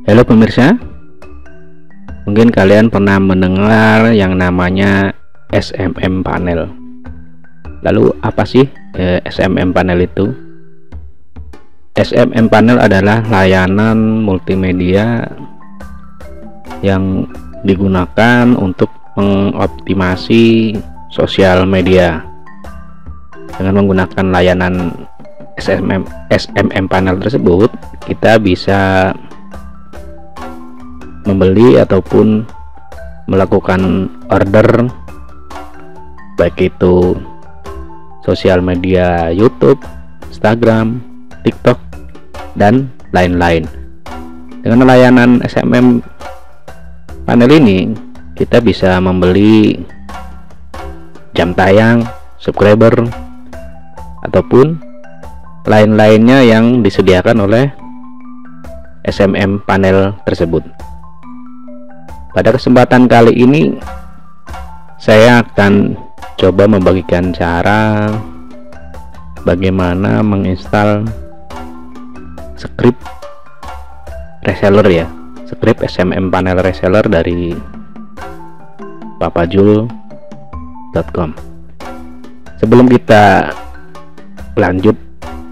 Halo pemirsa, mungkin kalian pernah mendengar yang namanya SMM panel. Lalu apa sih SMM panel itu? SMM panel adalah layanan multimedia yang digunakan untuk mengoptimasi sosial media. Dengan menggunakan layanan SMM panel tersebut, kita bisa membeli ataupun melakukan order, baik itu sosial media YouTube, Instagram, TikTok, dan lain-lain. Dengan layanan SMM panel ini, kita bisa membeli jam tayang, subscriber, ataupun lain-lainnya yang disediakan oleh SMM panel tersebut. Pada kesempatan kali ini saya akan coba membagikan cara bagaimana menginstal script reseller ya, script SMM panel reseller dari papajul.com. Sebelum kita lanjut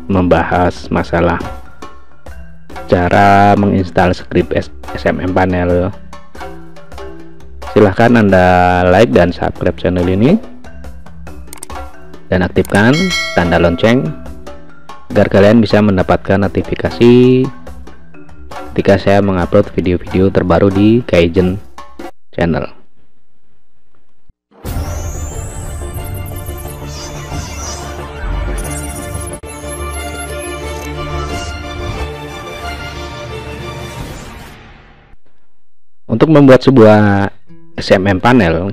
membahas masalah cara menginstal script SMM panel, silahkan Anda like dan subscribe channel ini dan aktifkan tanda lonceng agar kalian bisa mendapatkan notifikasi ketika saya mengupload video-video terbaru di Kaizen channel. Untuk membuat sebuah SMM panel,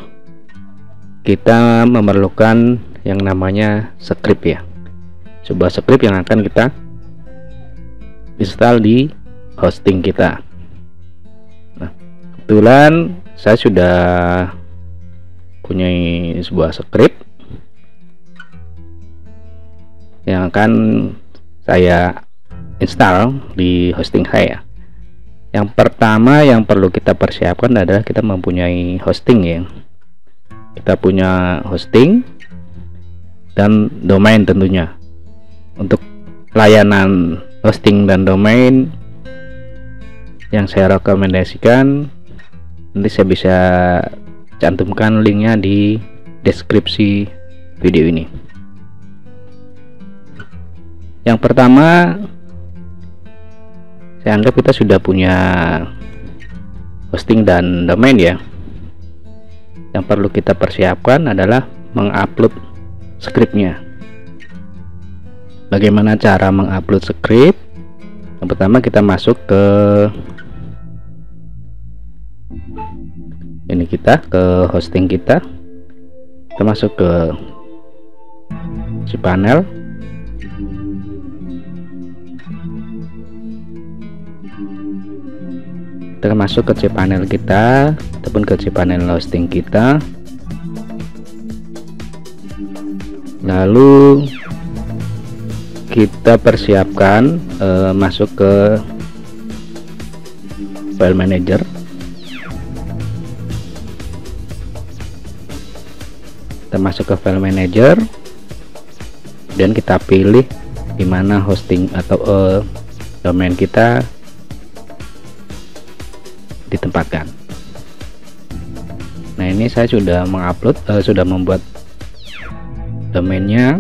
kita memerlukan yang namanya script ya, sebuah script yang akan kita install di hosting kita. Nah, kebetulan saya sudah punya sebuah script yang akan saya install di hosting saya. Yang pertama yang perlu kita persiapkan adalah kita mempunyai hosting ya. Kita punya hosting dan domain tentunya. Untuk layanan hosting dan domain yang saya rekomendasikan, nanti saya bisa cantumkan linknya di deskripsi video ini. Yang pertama, saya anggap kita sudah punya hosting dan domain ya. Yang perlu kita persiapkan adalah mengupload scriptnya. Bagaimana cara mengupload script? Yang pertama kita masuk ke ini, kita ke hosting kita masuk ke cPanel. Kita masuk ke cPanel kita ataupun ke cPanel hosting kita, lalu kita persiapkan masuk ke file manager. Kita masuk ke file manager dan kita pilih di mana hosting atau domain kita ditempatkan. Nah, ini saya sudah mengupload, sudah membuat domainnya.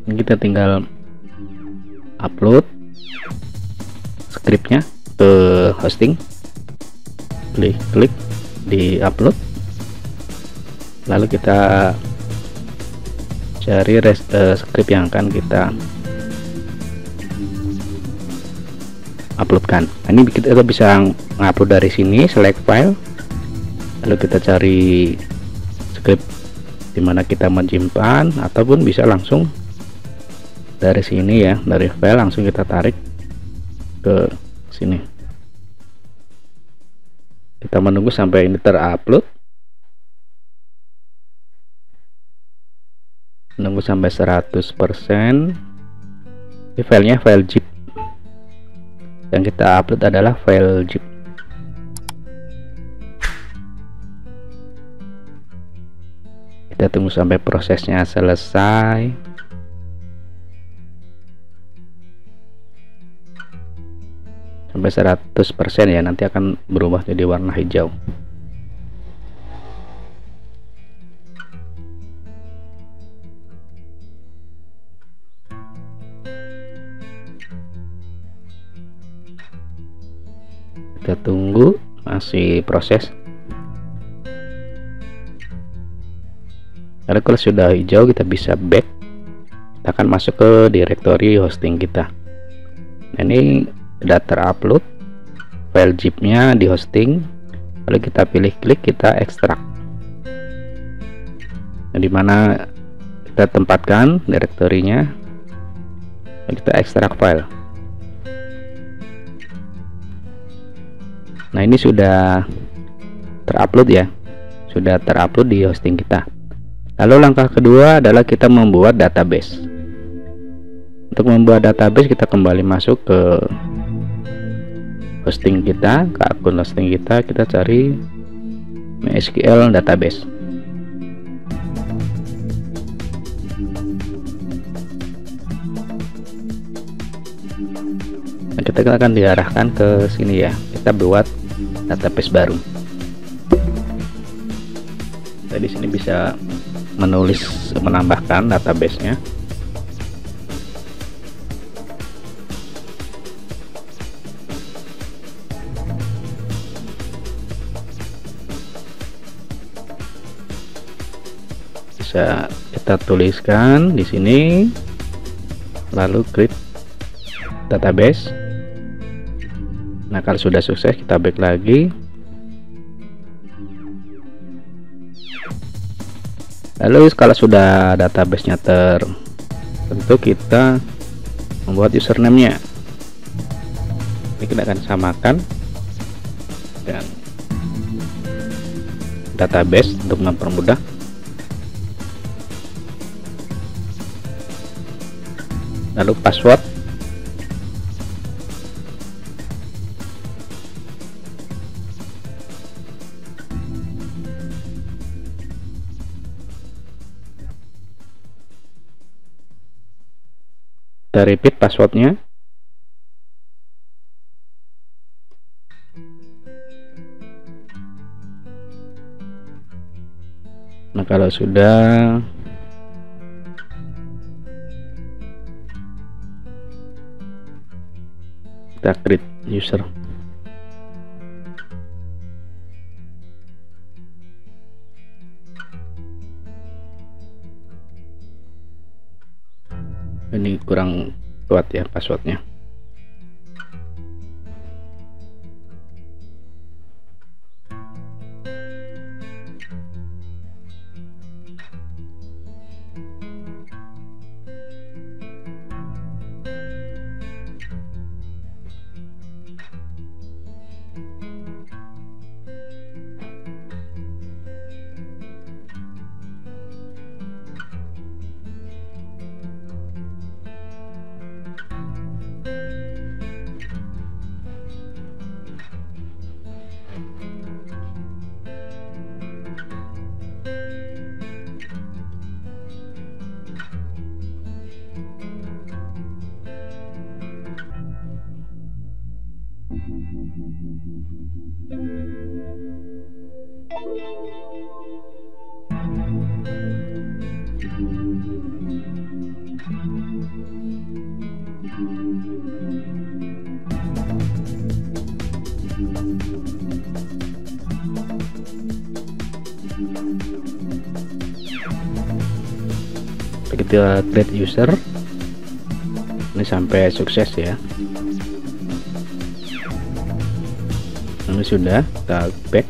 Ini kita tinggal upload scriptnya ke hosting, klik di upload, lalu kita cari script yang akan kita uploadkan. Ini kita bisa ngupload dari sini, select file, lalu kita cari script dimana kita menyimpan, ataupun bisa langsung dari sini ya, dari file langsung kita tarik ke sini. Kita menunggu sampai ini terupload, menunggu sampai 100%. Ini filenya file zip. yang kita upload adalah file zip. Kita tunggu sampai prosesnya selesai. Sampai 100% ya, nanti akan berubah jadi warna hijau. Kita tunggu, masih proses. Karena kalau sudah hijau kita bisa back, kita akan masuk ke directory hosting kita. Nah, ini sudah terupload file zip-nya di hosting, lalu kita pilih klik, kita ekstrak. Nah, dimana kita tempatkan direktorinya, kita ekstrak file. Nah, ini sudah terupload ya, sudah terupload di hosting kita. Lalu langkah kedua adalah kita membuat database. Untuk membuat database, kita kembali masuk ke hosting kita, ke akun hosting kita, kita cari MySQL database. Nah, kita akan diarahkan ke sini ya, kita buat database baru. Kita di sini bisa menulis, menambahkan databasenya. Bisa kita tuliskan di sini, lalu create database. Nah, kalau sudah sukses kita back lagi. Lalu kalau sudah databasenya terbentuk, kita membuat username-nya. Ini kita akan samakan dan database untuk mempermudah. Lalu password, kita repeat passwordnya. Nah, kalau sudah kita create user. Ini kurang kuat ya passwordnya. Kita create user ini sampai sukses ya. Ini sudah, kita back.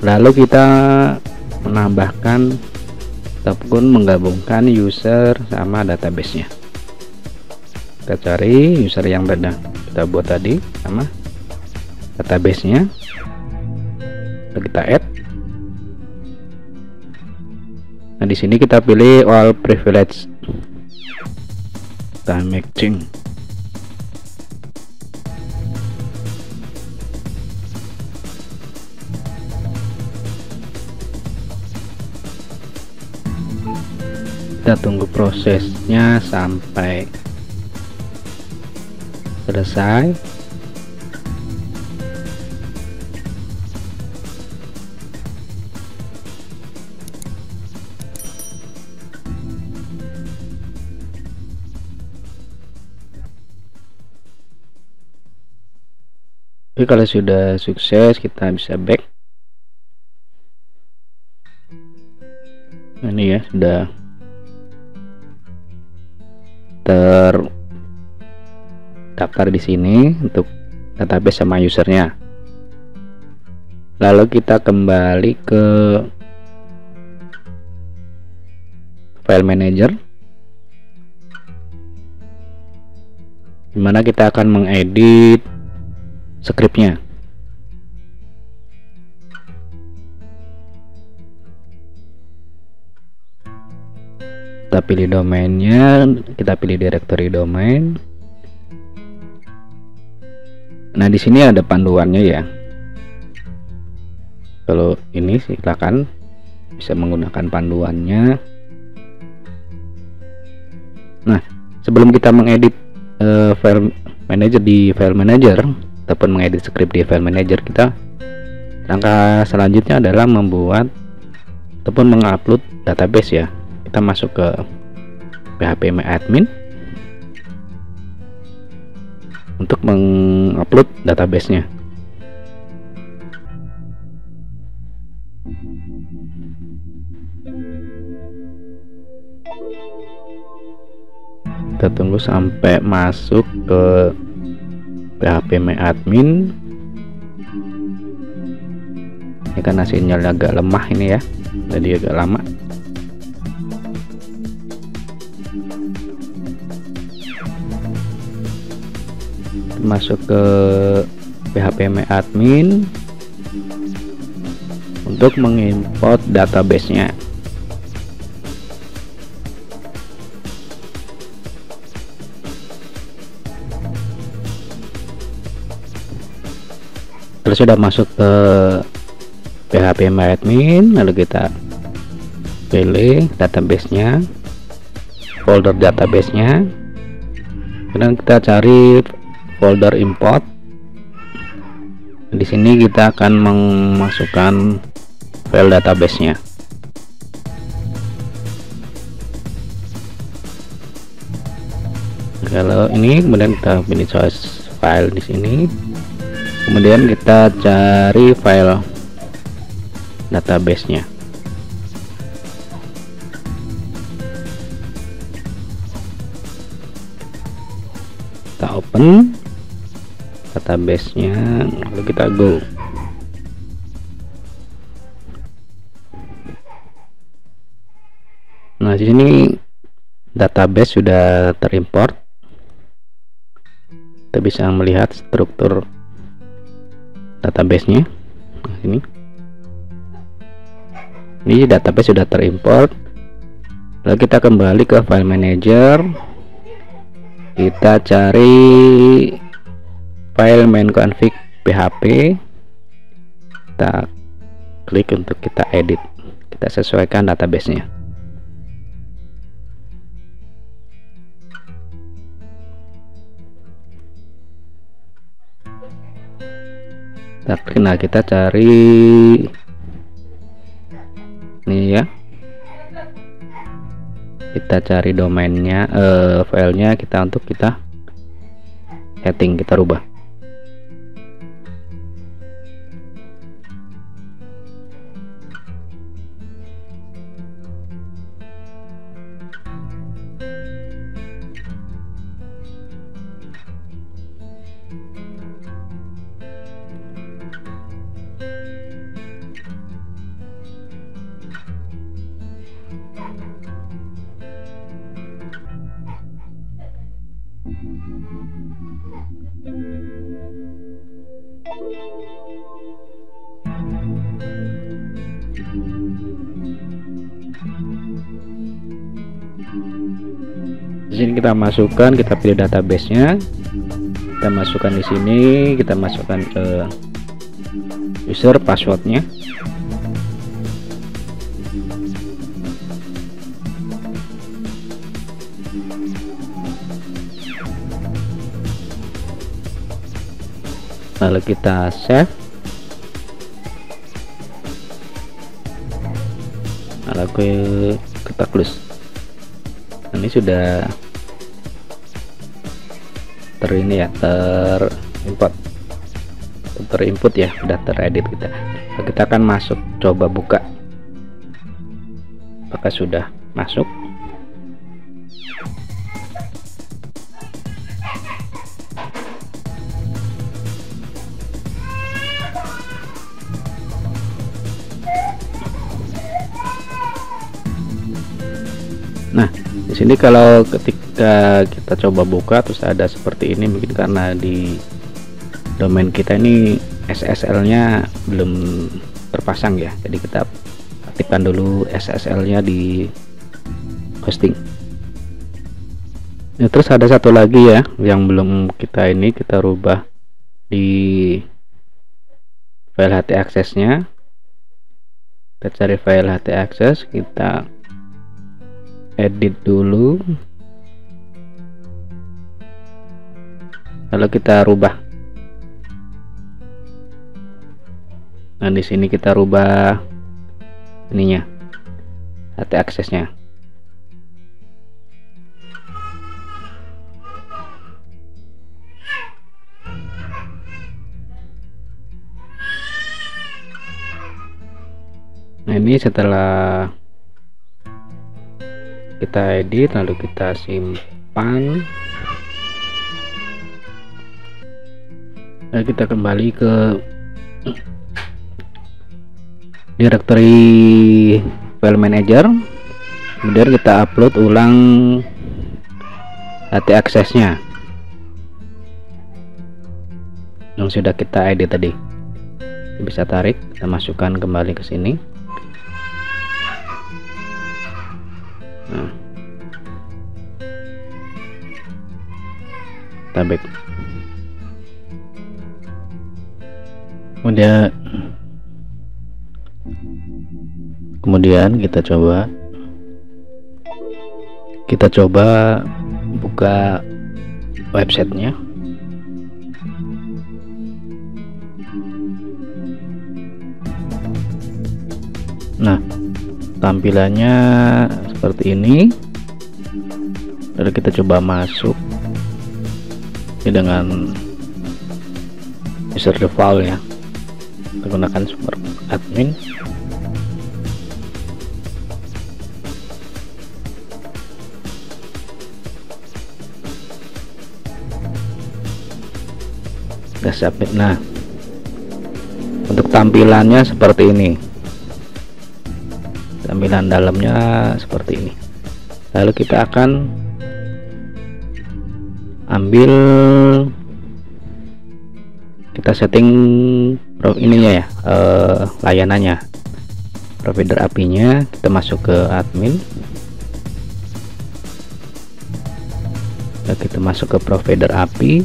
Lalu kita menambahkan ataupun menggabungkan user sama database-nya. Kita cari user yang sudah kita buat tadi sama database-nya, lalu kita add. Nah, di sini kita pilih all privilege. Kita matching. Kita tunggu prosesnya sampai selesai. Tapi kalau sudah sukses, kita bisa back. Nah, ini ya sudah terdaftar di sini untuk database sama usernya. Lalu kita kembali ke file manager, dimana kita akan mengedit scriptnya. Kita pilih domainnya, kita pilih directory domain. Nah, di sini ada panduannya ya. Kalau ini silakan bisa menggunakan panduannya. Nah, sebelum kita mengedit file manager di file manager ataupun mengedit script di file manager, kita langkah selanjutnya adalah membuat ataupun mengupload database ya. Kita masuk ke phpMyAdmin untuk mengupload databasenya. Kita tunggu sampai masuk ke phpMyAdmin. Ini karena sinyalnya agak lemah ini ya, jadi agak lama. Masuk ke phpMyAdmin untuk mengimport databasenya. Kalau sudah masuk ke phpMyAdmin, lalu kita pilih databasenya, folder databasenya, kemudian kita cari folder import. Di sini kita akan memasukkan file databasenya. Kalau ini kemudian kita pilih choice file di sini, kemudian kita cari file databasenya. Kita open databasenya, lalu kita go. Nah, di sini database sudah terimport. Kita bisa melihat struktur databasenya. Nah, ini database sudah terimport. Lalu kita kembali ke file manager, kita cari file main.config php, kita klik untuk kita edit, kita sesuaikan databasenya. Nah, kita cari ini ya, kita cari domainnya, filenya kita untuk kita setting, kita rubah. Di sini kita masukkan, kita pilih database-nya, kita masukkan di sini, kita masukkan ke user passwordnya. Lalu kita save, lalu kita close. Ini sudah terinput ya, sudah teredit. Kita akan masuk, coba buka apakah sudah masuk. Nah, di sini kalau ketika kita coba buka terus ada seperti ini, mungkin karena di domain kita ini SSL-nya belum terpasang ya. Jadi kita aktifkan dulu SSL-nya di hosting. Nah, terus ada satu lagi ya yang belum kita rubah di file htaccess-nya. Kita cari file htaccess, kita edit dulu, lalu kita rubah. Nah, di sini kita rubah ininya, htaccess-nya. Nah, ini setelah kita edit lalu kita simpan, lalu kita kembali ke directory file manager, kemudian kita upload ulang htaccess-nya yang sudah kita edit tadi. Bisa tarik, kita masukkan kembali ke sini. Nah, kita back. Kemudian kita coba buka websitenya. Nah, tampilannya seperti ini. Lalu kita coba masuk ini dengan user default ya, menggunakan super admin. Kita submit. Nah, untuk tampilannya seperti ini, tampilan dalamnya seperti ini. Lalu kita akan ambil, kita setting ininya ya, layanannya, provider API-nya. Kita masuk ke admin, lalu kita masuk ke provider API.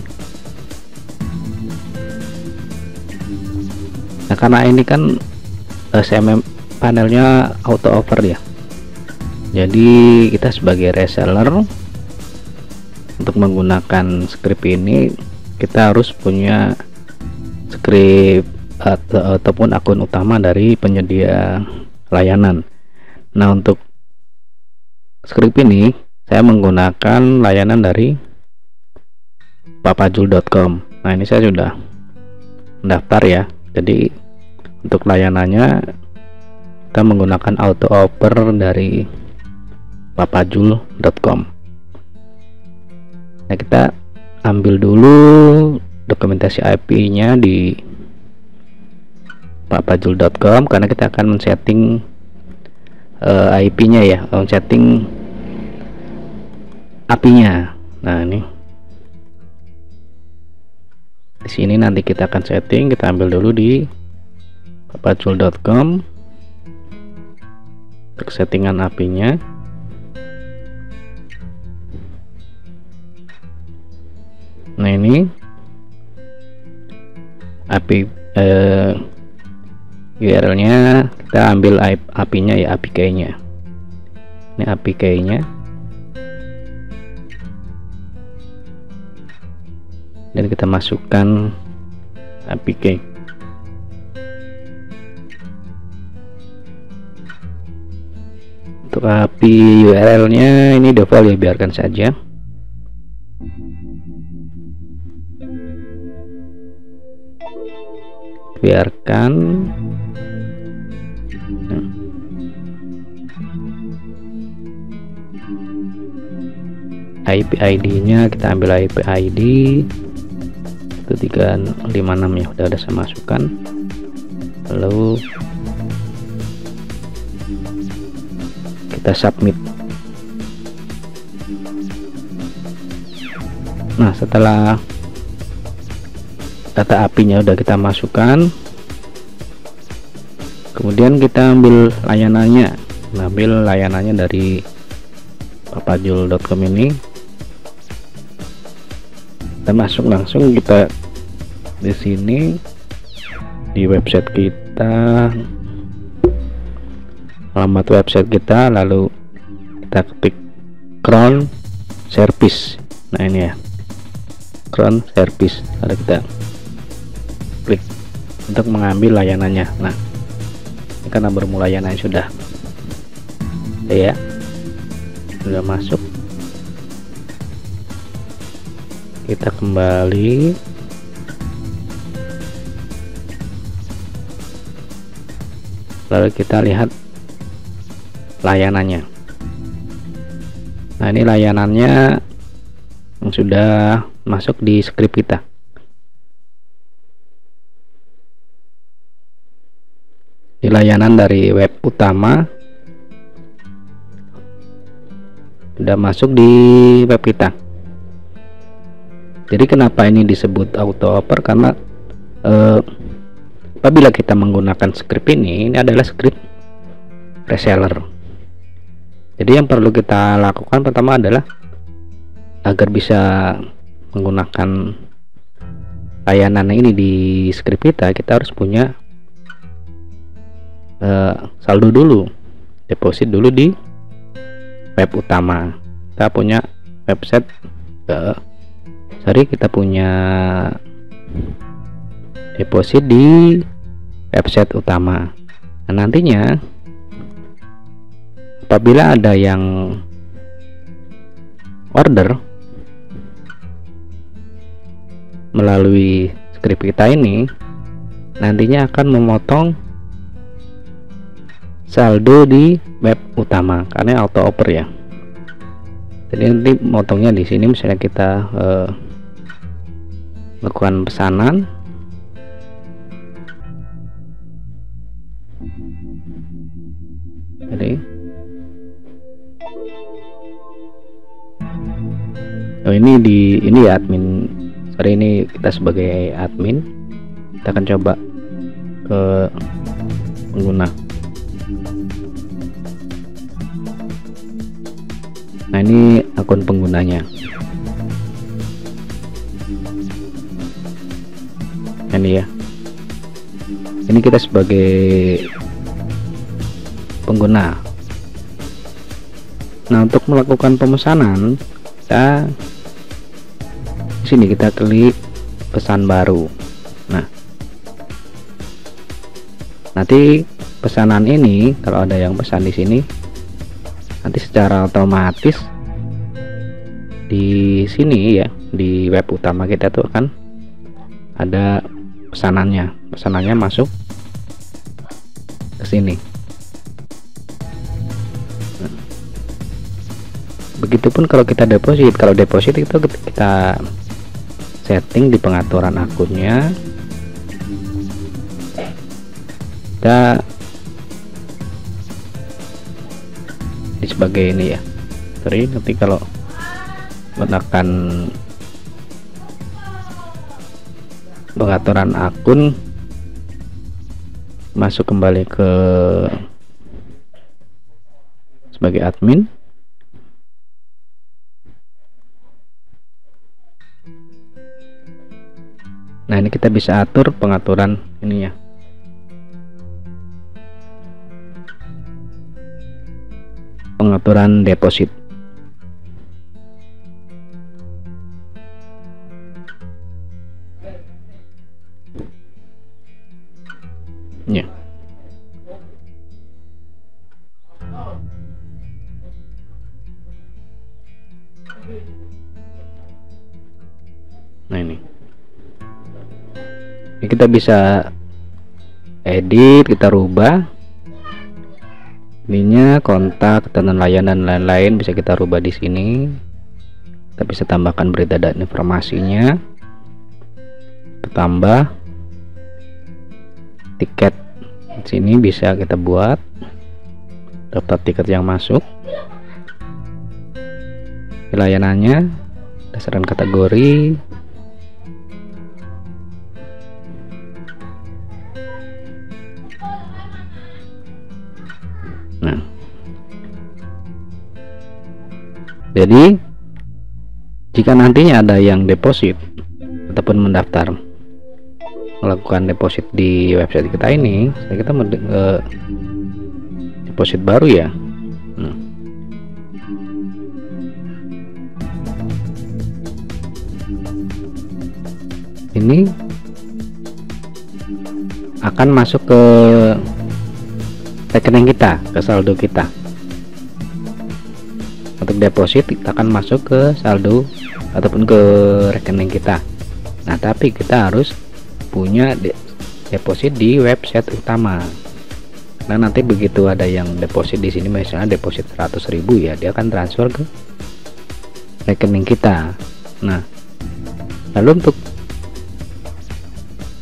Nah, karena ini kan CMM panelnya auto over ya, jadi kita sebagai reseller untuk menggunakan script ini kita harus punya script ataupun akun utama dari penyedia layanan. Nah, untuk script ini saya menggunakan layanan dari papajul.com. Nah, ini saya sudah mendaftar ya, jadi untuk layanannya kita menggunakan auto oper dari papajul.com. Nah, kita ambil dulu dokumentasi IP-nya di papajul.com karena kita akan men-setting IP-nya ya, men-setting API-nya. Nah, ini di sini nanti kita akan setting. Kita ambil dulu di papajul.com untuk settingan API-nya. ini API URL-nya kita ambil API-nya ya, API key-nya. Ini API key-nya. Dan kita masukkan API key. Untuk API URL-nya ini default ya, biarkan saja. Biarkan. IP ID-nya kita ambil IP ID 1356 ya, udah saya masukkan. Lalu kita submit. Nah, setelah data API-nya udah kita masukkan, kemudian kita ambil layanannya. Ambil layanannya dari papajul.com ini. Kita masuk langsung, kita di sini di website kita, alamat website kita, lalu kita ketik cron service. Nah ini ya, cron service, lalu kita klik untuk mengambil layanannya. Nah ini karena bermula layanan sudah ya, sudah masuk. Kita kembali, lalu kita lihat layanannya. Nah ini layanannya yang sudah masuk di script kita. Di layanan dari web utama sudah masuk di web kita. Jadi kenapa ini disebut auto oper? Karena apabila kita menggunakan script ini adalah script reseller. Jadi yang perlu kita lakukan pertama adalah agar bisa menggunakan layanan ini di script kita harus punya saldo dulu, deposit dulu di web utama. Kita punya website, kita punya deposit di website utama. Nah, nantinya apabila ada yang order melalui script kita ini, nantinya akan memotong saldo di web utama karena auto oper ya. Jadi nanti motongnya di sini, misalnya kita lakukan pesanan, jadi ini ya admin, sorry ini kita sebagai admin, kita akan coba ke pengguna. Nah ini akun penggunanya. Ini ya, ini kita sebagai pengguna. Nah untuk melakukan pemesanan, kita di sini kita klik pesan baru. Nah nanti pesanan ini kalau ada yang pesan di sini, nanti secara otomatis di sini ya, di web utama kita tuh akan ada pesanannya masuk ke sini. Nah, begitupun kalau kita deposit. Kalau deposit itu kita setting di pengaturan akunnya, kita di sebagai ini ya, sorry, nanti kalau menggunakan pengaturan akun, masuk kembali ke sebagai admin, Nah, ini kita bisa atur pengaturan ininya. Pengaturan deposit. Ya. Nah, ini kita bisa edit, kita rubah ininya, kontak, ketentuan layanan dan lain-lain bisa kita rubah di sini. Kita bisa tambahkan berita dan informasinya, tambah tiket di sini bisa kita buat daftar tiket yang masuk, layanannya, dasarkan kategori, nah jadi jika nantinya ada yang deposit ataupun mendaftar melakukan deposit di website kita ini, kita deposit baru ya. Ini akan masuk ke rekening kita, ke saldo kita. Untuk deposit kita akan masuk ke saldo ataupun ke rekening kita. Nah, tapi kita harus punya deposit di website utama. Nah, nanti begitu ada yang deposit di sini, misalnya deposit 100.000 ya, dia akan transfer ke rekening kita. Nah, lalu untuk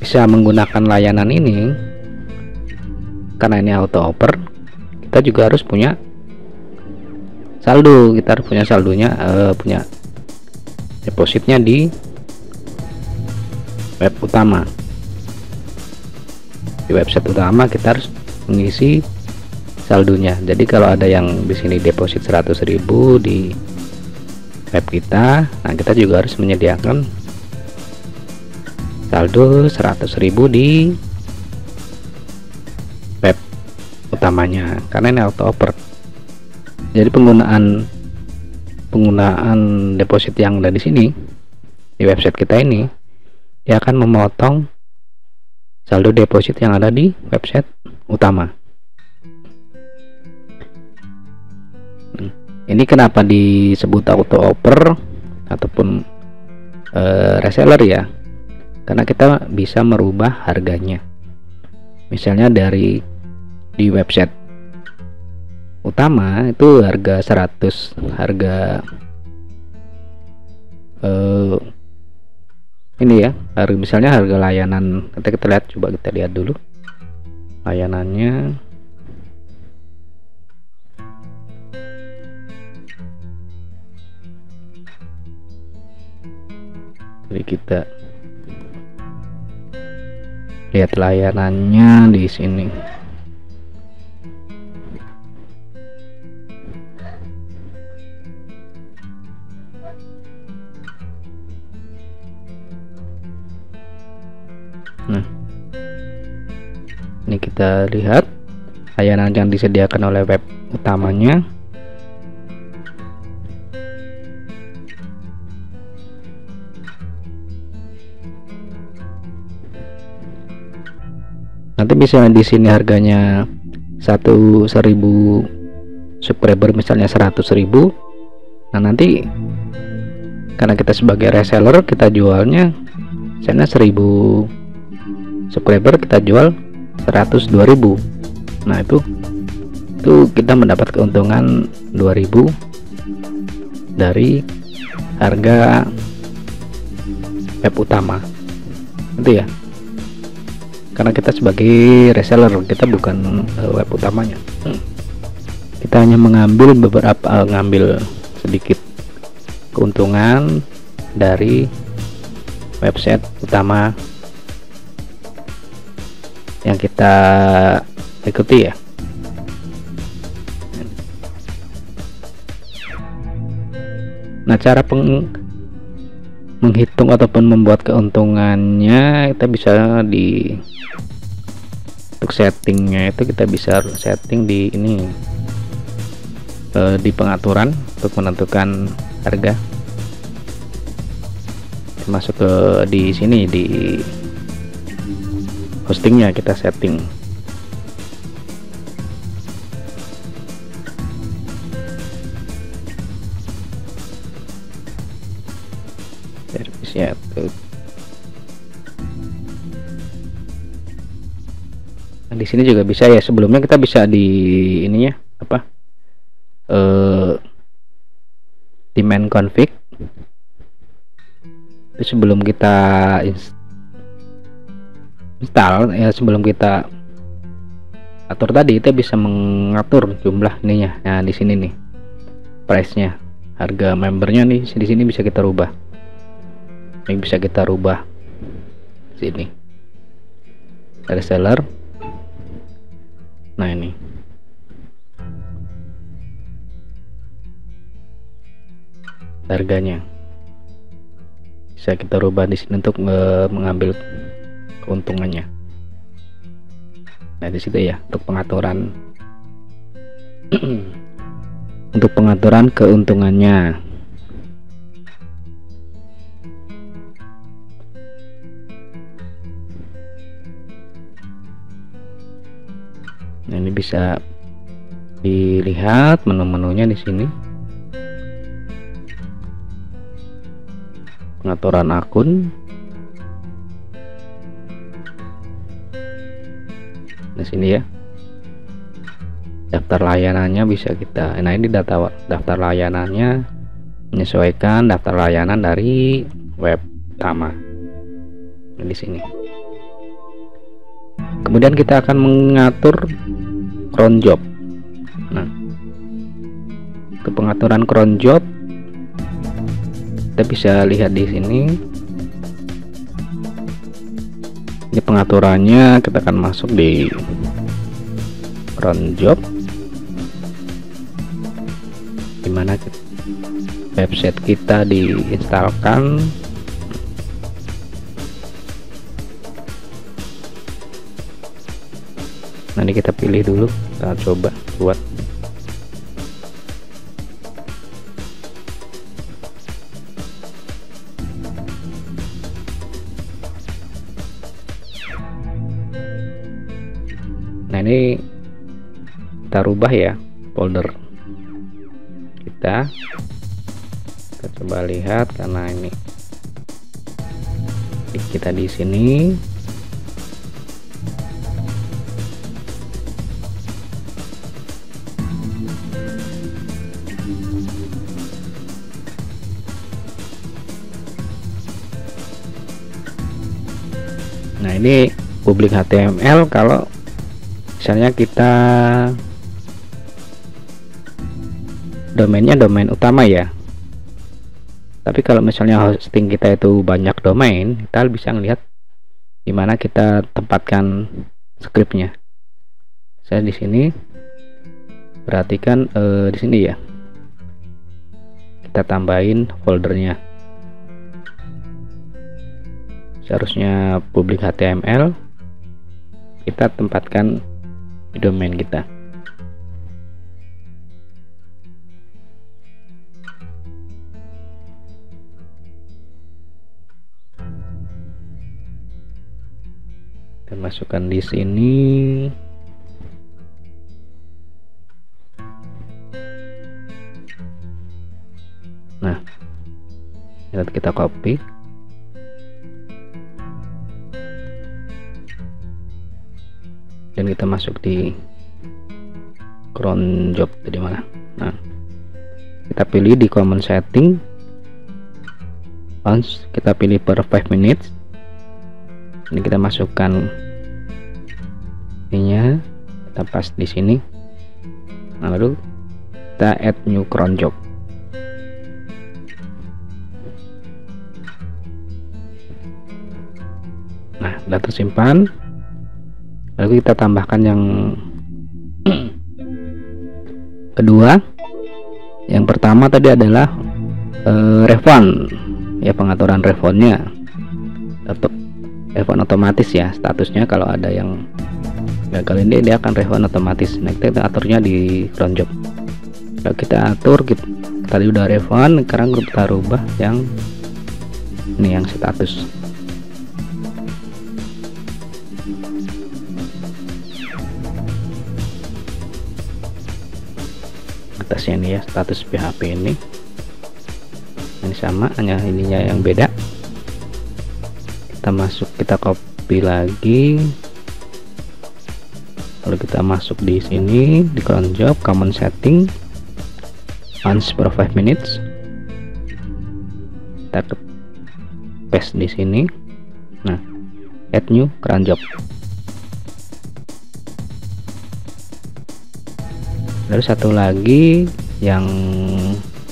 bisa menggunakan layanan ini, karena ini auto oper, kita juga harus punya saldo. Kita harus punya saldonya, punya depositnya di web utama. Di website utama kita harus mengisi saldonya. Jadi kalau ada yang di sini deposit 100.000 di web kita, nah kita juga harus menyediakan saldo 100.000 di web utamanya, karena ini auto oper. Jadi penggunaan deposit yang ada di sini di website kita ini, dia akan memotong saldo deposit yang ada di website utama. Ini kenapa disebut auto oper ataupun reseller ya, karena kita bisa merubah harganya. Misalnya di website utama itu harga 100, ini ya, misalnya harga layanan, kita lihat, coba kita lihat dulu layanannya. Jadi kita lihat layanannya di sini. Nah, ini kita lihat layanan yang disediakan oleh web utamanya. Nanti misalnya di sini harganya 1.000 subscriber, misalnya 100.000. Nah, nanti karena kita sebagai reseller, kita jualnya misalnya 1.000 subscriber, kita jual 102.000. Nah, itu kita mendapat keuntungan 2.000 dari harga web utama itu ya, karena kita sebagai reseller, kita bukan web utamanya. Kita hanya mengambil ngambil sedikit keuntungan dari website utama yang kita ikuti ya. Nah, menghitung ataupun membuat keuntungannya, kita bisa untuk settingnya itu kita bisa setting di ini, di pengaturan untuk menentukan harga. Masuk ke di sini, di hostingnya kita setting. Service ya tuh. Nah, di sini juga bisa ya, sebelumnya kita bisa di ininya apa, demand config. Itu sebelum kita install ya, sebelum kita atur tadi, kita bisa mengatur jumlah ininya. Nah, di sini nih price-nya, harga membernya nih di sini bisa kita rubah. Ini bisa kita rubah sini dari seller. Nah, ini harganya bisa kita rubah di sini untuk mengambil keuntungannya. Nah, di situ ya untuk pengaturan untuk pengaturan keuntungannya. Nah, ini bisa dilihat menu-menunya di sini. Pengaturan akun. Di sini ya. Daftar layanannya bisa kita. Nah, ini daftar layanannya, menyesuaikan daftar layanan dari web utama. Nah, di sini. Kemudian kita akan mengatur cron job. Nah, untuk pengaturan cron job kita bisa lihat di sini. Ini pengaturannya, kita akan masuk di cron job, dimana website kita diinstalkan. Nanti kita pilih dulu, kita coba buat. Nah, ini kita rubah ya folder kita coba lihat, karena ini kita di sini. Nah, ini publik HTML kalau misalnya kita domainnya domain utama ya. Tapi kalau misalnya hosting kita itu banyak domain, kita bisa ngelihat di mana kita tempatkan scriptnya. Saya di sini perhatikan di sini ya, kita tambahin foldernya. Seharusnya publik HTML kita tempatkan di domain kita. Kita masukkan di sini. Nah, kita copy. Dan kita masuk di cron job tadi mana. Nah, kita pilih di common setting, once kita pilih per 5 minutes. Ini kita masukkan ininya, kita pas di sini. Nah, lalu kita add new cron job. Nah, sudah tersimpan. Lalu kita tambahkan yang kedua. Yang pertama tadi adalah refund. ya pengaturan refundnya, tetap refund otomatis ya statusnya. Kalau ada yang gagal ini dia akan refund otomatis. Nah, kita aturnya di cron job. Kalau kita atur, tadi udah refund, sekarang kita rubah yang ini, yang status. Atasnya ini ya, status PHP ini sama, hanya ininya yang beda. Kita masuk, kita copy lagi, lalu kita masuk di sini di cron job, common setting, once per 5 minutes. Kita paste di sini. Nah, add new cron job. Lalu satu lagi yang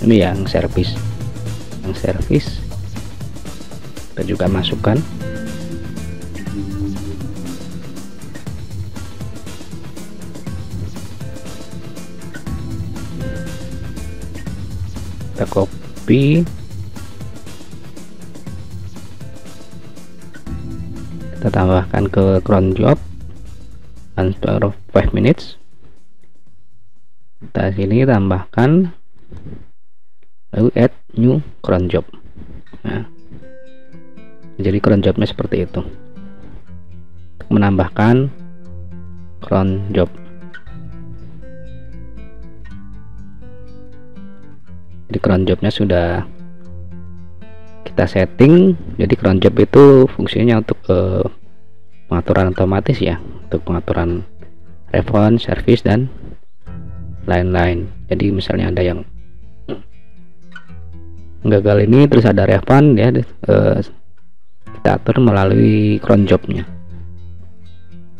ini, yang service. Yang service kita juga masukkan. Kita copy, kita tambahkan ke cron job per 5 minutes. Kita sini tambahkan, lalu add new cron job. Nah, jadi cron jobnya seperti itu. Untuk menambahkan cron job, jadi cron jobnya sudah kita setting. Jadi cron job itu fungsinya untuk pengaturan otomatis ya, untuk pengaturan refund, service, dan lain-lain. Jadi misalnya ada yang gagal ini, terus ada refund ya, kita atur melalui cron jobnya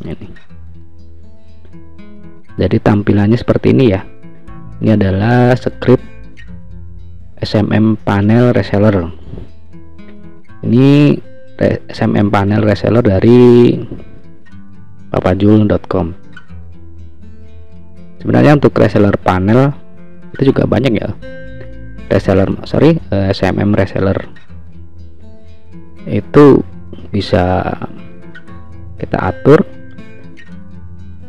ini. Jadi tampilannya seperti ini ya. Ini adalah script SMM panel reseller. Ini SMM panel reseller dari papajul.com. Sebenarnya untuk reseller panel itu juga banyak ya. SMM reseller itu bisa kita atur,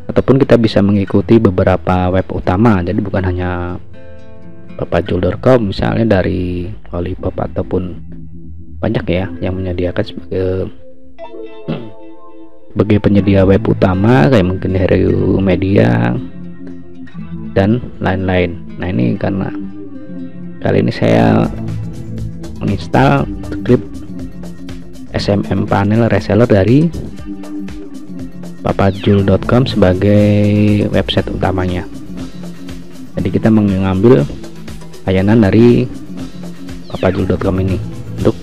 ataupun kita bisa mengikuti beberapa web utama. Jadi bukan hanya papajul.com, misalnya dari Lollipop ataupun banyak ya yang menyediakan sebagai penyedia web utama, kayak mungkin Hero Media dan lain-lain. Nah, ini karena kali ini saya menginstal script SMM panel reseller dari papajul.com sebagai website utamanya. Jadi kita mengambil layanan dari papajul.com ini untuk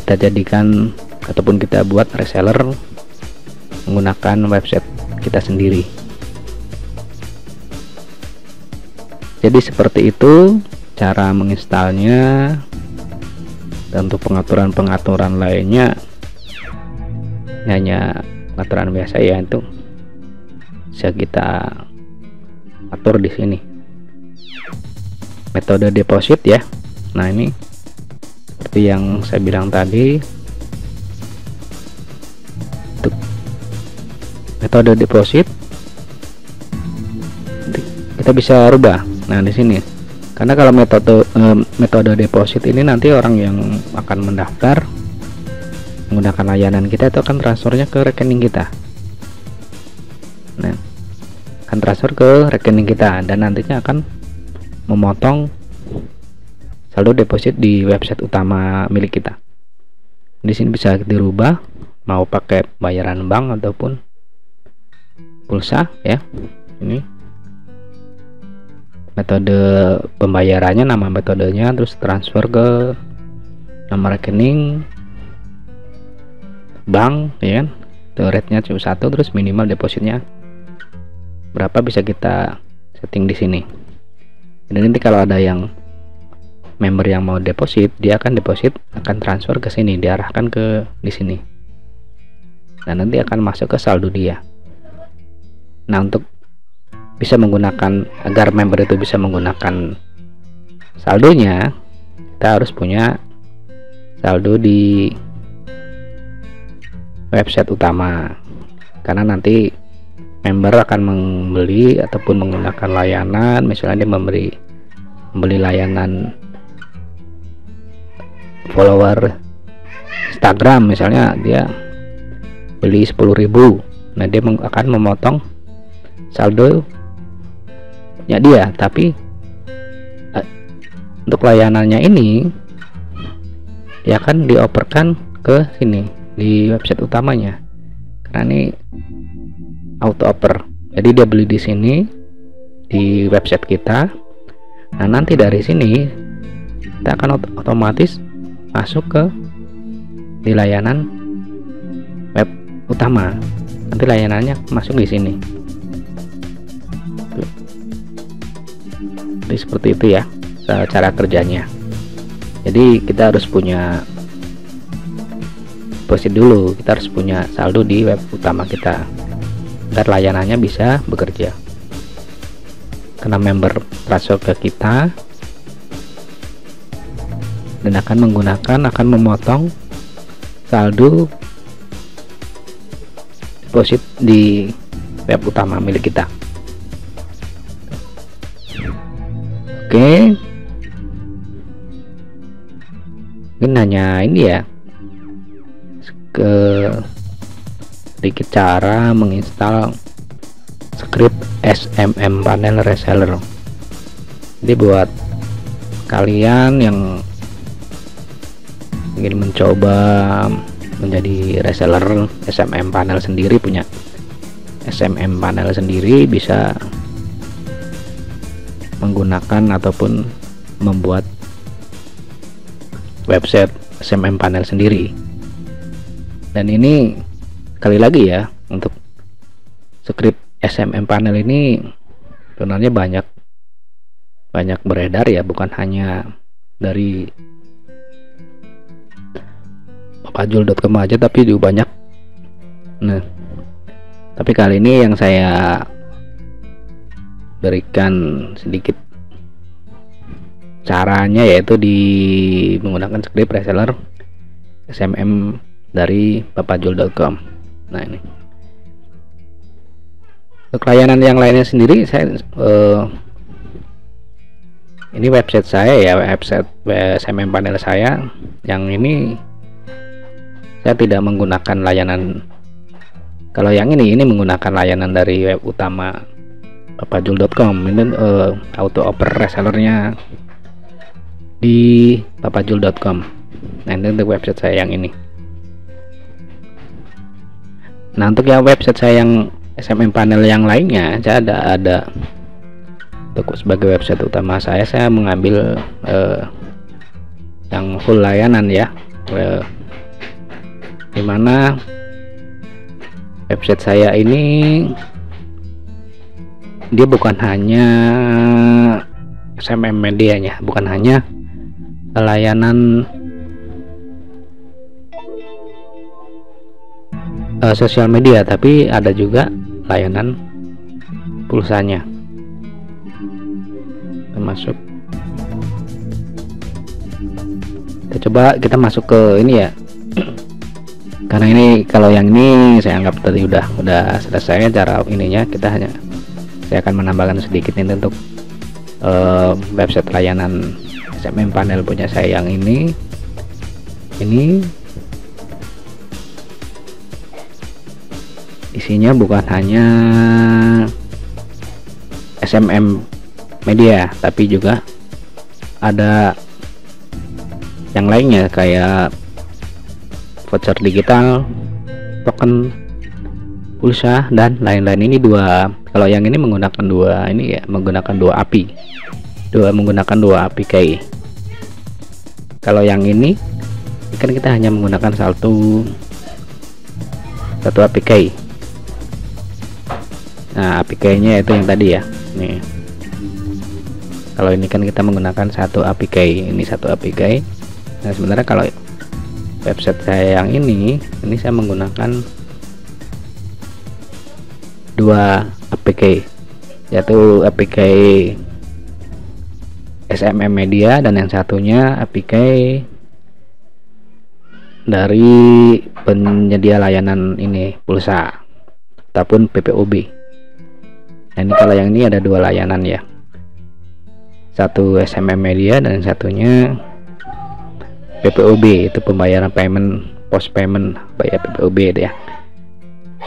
kita jadikan ataupun kita buat reseller menggunakan website kita sendiri. Jadi seperti itu cara menginstalnya. Dan untuk pengaturan lainnya hanya pengaturan biasa ya, itu bisa kita atur di sini. Metode deposit ya. Nah, ini seperti yang saya bilang tadi, untuk metode deposit kita bisa rubah. Nah, di sini karena kalau metode deposit ini nanti orang yang akan mendaftar menggunakan layanan kita itu akan transfernya ke rekening kita. Nah, akan transfer ke rekening kita dan nantinya akan memotong saldo deposit di website utama milik kita. Di sini bisa dirubah mau pakai bayaran bank ataupun pulsa ya. Ini metode pembayarannya, nama metodenya, terus transfer ke nama rekening bank ya kan. Rate-nya cuma 1, terus minimal depositnya berapa bisa kita setting di sini. Dan nanti kalau ada yang member yang mau deposit, dia akan deposit, akan transfer ke sini, diarahkan ke di sini. Dan nanti akan masuk ke saldo dia. Nah, untuk bisa menggunakan, agar member itu bisa menggunakan saldonya, kita kita harus punya saldo di website utama, karena nanti member akan membeli ataupun menggunakan layanan, misalnya dia membeli layanan follower Instagram, misalnya dia beli 10.000, nah dia akan memotong saldo nya dia, tapi untuk layanannya ini ya kan dioperkan ke sini di website utamanya, karena ini auto oper, jadi dia beli di sini di website kita. Nah nanti dari sini kita akan otomatis masuk ke di layanan web utama, nanti layanannya masuk di sini. Jadi seperti itu ya cara kerjanya. Jadi kita harus punya dulu, kita harus punya saldo di web utama kita agar layanannya bisa bekerja, karena member transfer ke kita dan akan memotong saldo deposit di web utama milik kita. Oke, mungkin hanya ini ya, sedikit cara menginstal script SMM panel reseller. Jadi buat kalian yang ingin mencoba menjadi reseller SMM panel sendiri, punya SMM panel sendiri, bisa menggunakan ataupun membuat website SMM panel sendiri. Dan ini kali lagi ya, untuk script SMM panel ini sebenarnya banyak beredar ya, bukan hanya dari papajul.com aja, tapi juga banyak. Nah, tapi kali ini yang saya berikan sedikit caranya, yaitu menggunakan script reseller SMM dari papajul.com. Nah ini untuk layanan yang lainnya sendiri, saya ini website saya ya, website SMM panel saya yang ini saya tidak menggunakan layanan. Kalau yang ini menggunakan layanan dari web utama papajul.com. Ini auto oper resellernya di papajul.com. Nah ini untuk website saya yang ini. Nah untuk yang website saya yang SMM panel yang lainnya, saya ada untuk sebagai website utama saya mengambil yang full layanan ya, dimana website saya ini dia bukan hanya SMM medianya, bukan hanya layanan sosial media, tapi ada juga layanan pulsanya, termasuk kita masuk ke ini ya. Karena ini, kalau yang ini saya anggap tadi udah selesai cara ininya. Saya akan menambahkan sedikit ini untuk website layanan SMM panel punya saya yang ini isinya bukan hanya SMM media, tapi juga ada yang lainnya kayak voucher digital, token, pulsa, dan lain-lain. Ini kalau yang ini menggunakan menggunakan dua APK. Kalau yang ini kan kita hanya menggunakan satu APK. Nah APK-nya itu yang tadi ya. Nih, kalau ini kan kita menggunakan satu APK, ini satu APK. Nah sebenarnya kalau website saya yang ini saya menggunakan dua APK, yaitu APK SMM Media, dan yang satunya APK dari penyedia layanan ini pulsa ataupun PPOB. Nah, ini kalau yang ini ada dua layanan ya, satu SMM Media dan yang satunya PPOB, itu pembayaran post payment, bayar PPOB itu ya,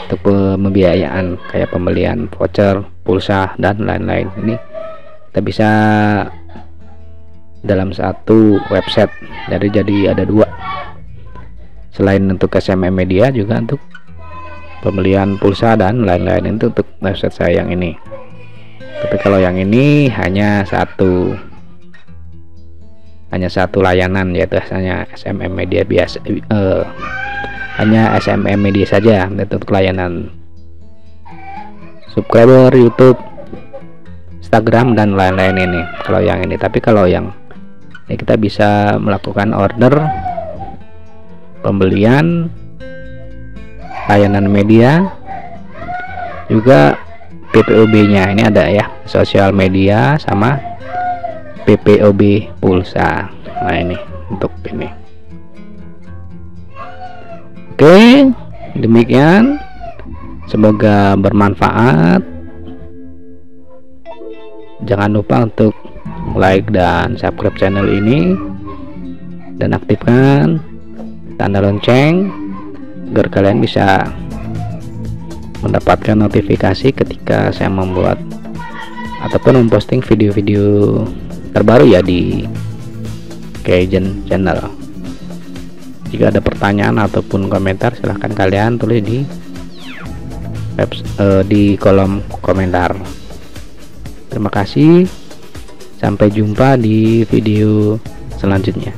untuk pembiayaan kayak pembelian voucher, pulsa dan lain-lain. Ini kita bisa dalam satu website, jadi ada dua, selain untuk SMM Media juga untuk pembelian pulsa dan lain-lain. Itu untuk website saya yang ini. Tapi kalau yang ini hanya satu layanan, yaitu hanya SMM Media biasa, hanya SMM Media saja untuk layanan subscriber YouTube, Instagram dan lain-lain ini kalau yang ini. Tapi kalau yang ini kita bisa melakukan order, pembelian, layanan media, juga PPOB nya ini ada ya, sosial media sama PPOB pulsa. Nah, ini untuk ini. Oke, demikian, semoga bermanfaat. Jangan lupa untuk like dan subscribe channel ini dan aktifkan tanda lonceng agar kalian bisa mendapatkan notifikasi ketika saya membuat ataupun memposting video-video terbaru ya di Kaizen channel. Jika ada pertanyaan ataupun komentar, silahkan kalian tulis di kolom komentar. Terima kasih, sampai jumpa di video selanjutnya.